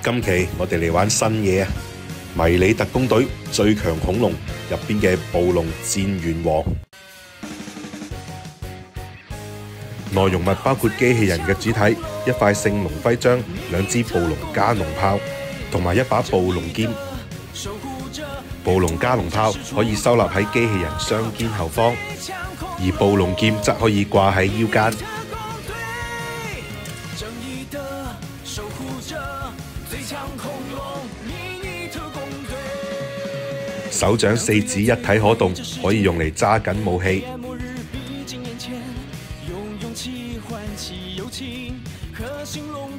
今期我哋嚟玩新嘢啊！迷你特工隊最強恐龍入邊嘅暴龍戰猿王，內容物包括機器人嘅主體、一塊聖龍徽章、2支暴龍加農炮同埋一把暴龍劍。暴龍加農炮可以收納喺機器人雙肩後方，而暴龍劍則可以掛喺腰間。手掌4指一體可動，可以用嚟揸緊武器。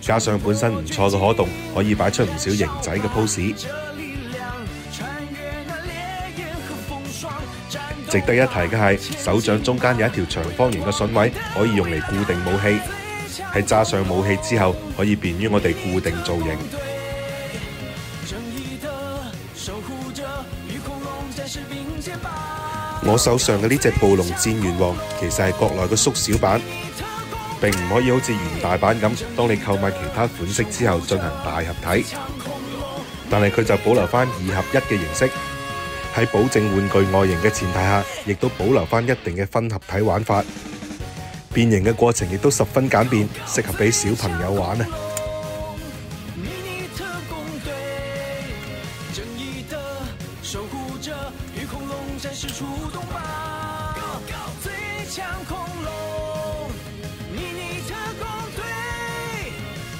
加上本身唔錯嘅可動，可以擺出唔少型仔嘅 pose。值得一提嘅係，手掌中間有一條長方形嘅榫位，可以用嚟固定武器。喺揸上武器之後，可以便於我哋固定造型。我手上嘅呢隻暴龍戰猿王，其實係國內嘅縮小版，並唔可以好似原大版咁，當你購買其他款式之後進行大合體。但係佢就保留翻2合1嘅形式，喺保證玩具外形嘅前提下，亦都保留翻一定嘅分合體玩法。變形嘅過程亦都十分簡便，適合俾小朋友玩啊！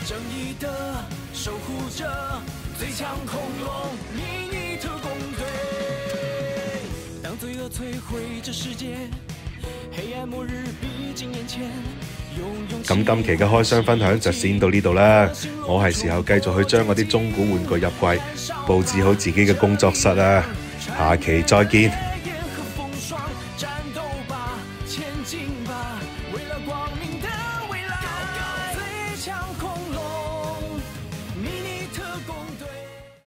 正義的守護者，最強恐龍迷你特工隊。當罪惡摧毀這世界，黑暗末日逼近眼前。咁今期嘅開箱分享就先到呢度啦，我係時候繼續去將我啲中古玩具入櫃，佈置好自己嘅工作室啦。下期再見。戰鬥吧，前進吧，為了光明的